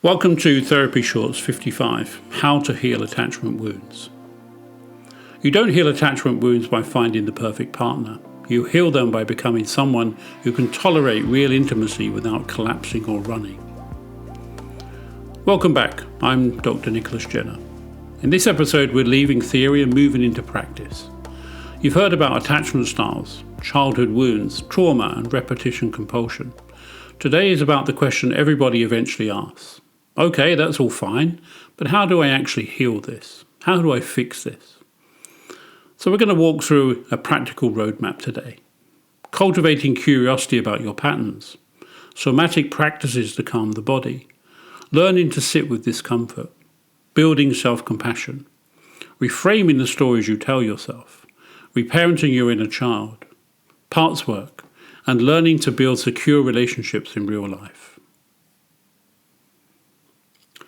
Welcome to Therapy Shorts 55, How to Heal Attachment Wounds. You don't heal attachment wounds by finding the perfect partner. You heal them by becoming someone who can tolerate real intimacy without collapsing or running. Welcome back, I'm Dr. Nicholas Jenner. In this episode we're leaving theory and moving into practice. You've heard about attachment styles, childhood wounds, trauma and repetition compulsion. Today is about the question everybody eventually asks. Okay, that's all fine, but how do I actually heal this? How do I fix this? So we're going to walk through a practical roadmap today. Cultivating curiosity about your patterns, somatic practices to calm the body, learning to sit with discomfort, building self-compassion, reframing the stories you tell yourself, reparenting your inner child, parts work, and learning to build secure relationships in real life.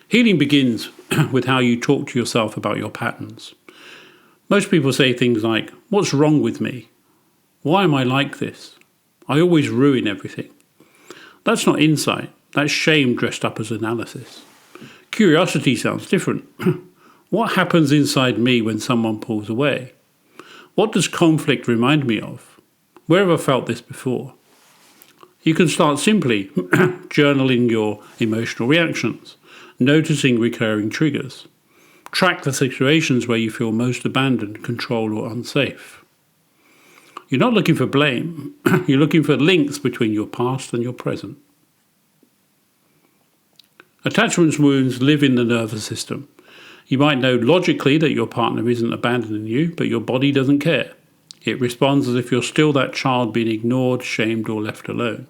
Healing begins with how you talk to yourself about your patterns. Most people say things like, "What's wrong with me? Why am I like this? I always ruin everything." That's not insight, that's shame dressed up as analysis. Curiosity sounds different. What happens inside me when someone pulls away? What does conflict remind me of? Where have I felt this before? You can start simply journaling your emotional reactions, noticing recurring triggers. Track the situations where you feel most abandoned, controlled, or unsafe. You're not looking for blame, you're looking for links between your past and your present. Attachment wounds live in the nervous system. You might know logically that your partner isn't abandoning you, but your body doesn't care. It responds as if you're still that child being ignored, shamed, or left alone.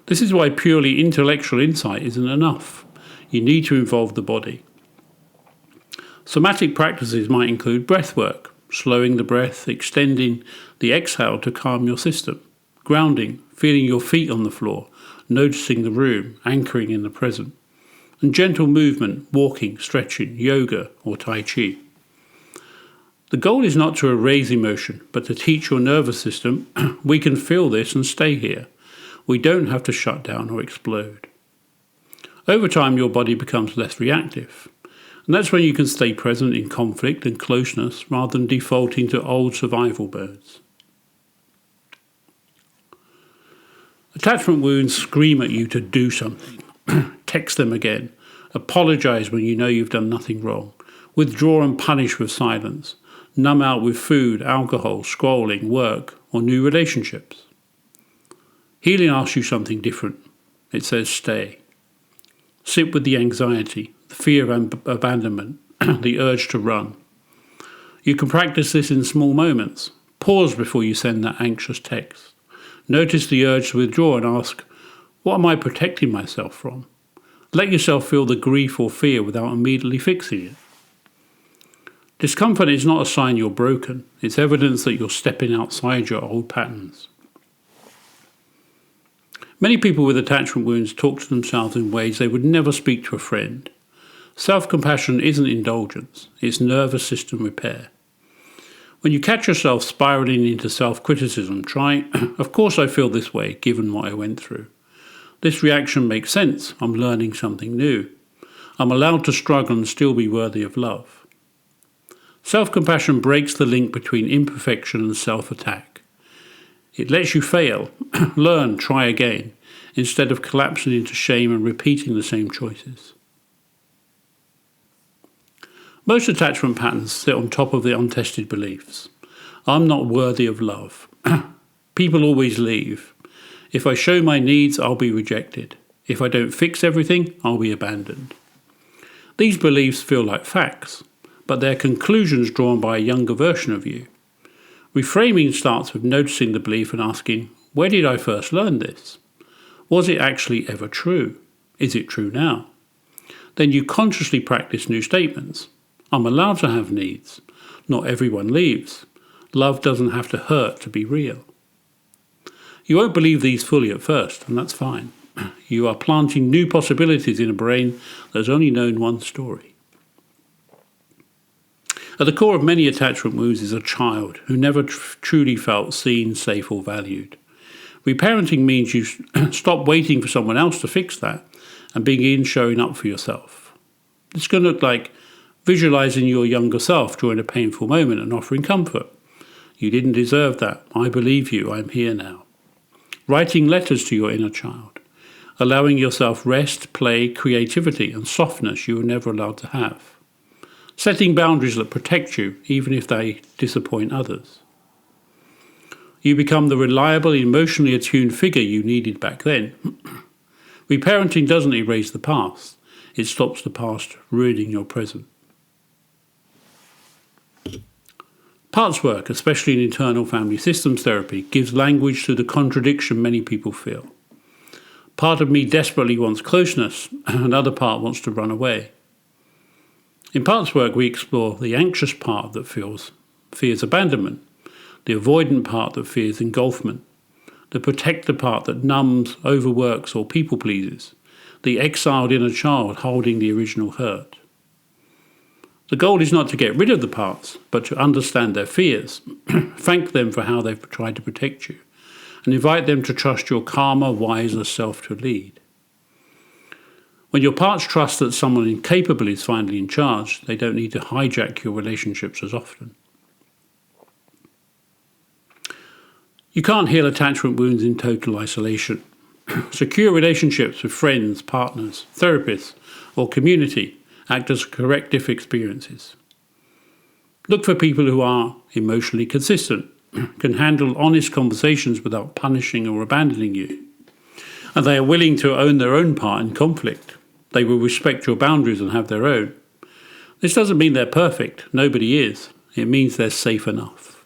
This is why purely intellectual insight isn't enough. You need to involve the body. Somatic practices might include breath work, slowing the breath, extending the exhale to calm your system, grounding, feeling your feet on the floor, noticing the room, anchoring in the present, and gentle movement, walking, stretching, yoga, or tai chi. The goal is not to erase emotion, but to teach your nervous system, we can feel this and stay here. We don't have to shut down or explode. Over time, your body becomes less reactive. And that's when you can stay present in conflict and closeness rather than defaulting to old survival modes. Attachment wounds scream at you to do something. Text them again. Apologize when you know you've done nothing wrong. Withdraw and punish with silence. Numb out with food, alcohol, scrolling, work, or new relationships. Healing asks you something different. It says stay. Sit with the anxiety, the fear of abandonment, the urge to run. You can practice this in small moments. Pause before you send that anxious text. Notice the urge to withdraw and ask, what am I protecting myself from? Let yourself feel the grief or fear without immediately fixing it. Discomfort is not a sign you're broken. It's evidence that you're stepping outside your old patterns. Many people with attachment wounds talk to themselves in ways they would never speak to a friend. Self-compassion isn't indulgence, it's nervous system repair. When you catch yourself spiraling into self-criticism, try, "Of course I feel this way, given what I went through. This reaction makes sense, I'm learning something new. I'm allowed to struggle and still be worthy of love." Self-compassion breaks the link between imperfection and self-attack. It lets you fail, learn, try again, instead of collapsing into shame and repeating the same choices. Most attachment patterns sit on top of the untested beliefs. I'm not worthy of love. People always leave. If I show my needs, I'll be rejected. If I don't fix everything, I'll be abandoned. These beliefs feel like facts, but they're conclusions drawn by a younger version of you. Reframing starts with noticing the belief and asking, where did I first learn this? Was it actually ever true? Is it true now? Then you consciously practice new statements. I'm allowed to have needs. Not everyone leaves. Love doesn't have to hurt to be real. You won't believe these fully at first, and that's fine. You are planting new possibilities in a brain that's only known one story. At the core of many attachment wounds is a child who never truly felt seen, safe, or valued. Reparenting means you stop waiting for someone else to fix that and begin showing up for yourself. This can look like visualizing your younger self during a painful moment and offering comfort. You didn't deserve that. I believe you. I'm here now. Writing letters to your inner child. Allowing yourself rest, play, creativity, and softness you were never allowed to have. Setting boundaries that protect you, even if they disappoint others. You become the reliable, emotionally attuned figure you needed back then. Reparenting doesn't erase the past. It stops the past ruining your present. Parts work, especially in internal family systems therapy, gives language to the contradiction many people feel. Part of me desperately wants closeness, and another part wants to run away. In parts work, we explore the anxious part that fears abandonment, the avoidant part that fears engulfment, the protector part that numbs, overworks, or people pleases, the exiled inner child holding the original hurt. The goal is not to get rid of the parts, but to understand their fears, thank them for how they've tried to protect you, and invite them to trust your calmer, wiser self to lead. When your parts trust that someone incapable is finally in charge, they don't need to hijack your relationships as often. You can't heal attachment wounds in total isolation. Secure relationships with friends, partners, therapists, or community act as corrective experiences. Look for people who are emotionally consistent, can handle honest conversations without punishing or abandoning you, and they are willing to own their own part in conflict. They will respect your boundaries and have their own. This doesn't mean they're perfect. Nobody is. It means they're safe enough.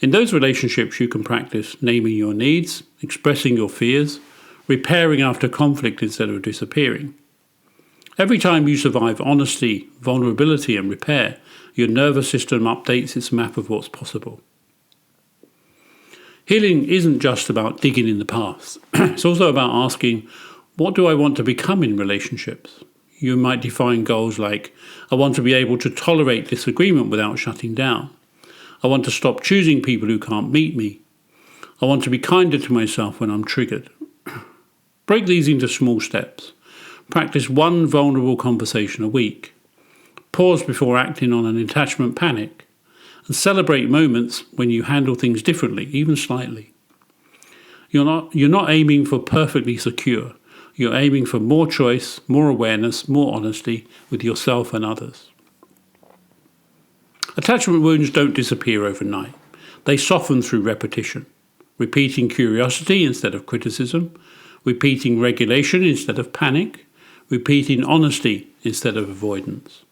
In those relationships, you can practice naming your needs, expressing your fears, repairing after conflict instead of disappearing. Every time you survive honesty, vulnerability, and repair, your nervous system updates its map of what's possible. Healing isn't just about digging in the past. It's also about asking, what do I want to become in relationships? You might define goals like, I want to be able to tolerate disagreement without shutting down. I want to stop choosing people who can't meet me. I want to be kinder to myself when I'm triggered. Break these into small steps. Practice one vulnerable conversation a week. Pause before acting on an attachment panic. And celebrate moments when you handle things differently, even slightly. You're not aiming for perfectly secure. You're aiming for more choice, more awareness, more honesty with yourself and others. Attachment wounds don't disappear overnight. They soften through repetition. Repeating curiosity instead of criticism. Repeating regulation instead of panic. Repeating honesty instead of avoidance.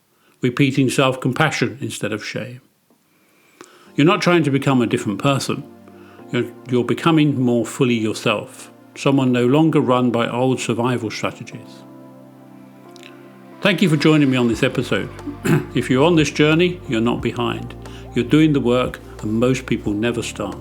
Repeating self-compassion instead of shame. You're not trying to become a different person. You're becoming more fully yourself. Someone no longer run by old survival strategies. Thank you for joining me on this episode. If you're on this journey, you're not behind. You're doing the work, and most people never start.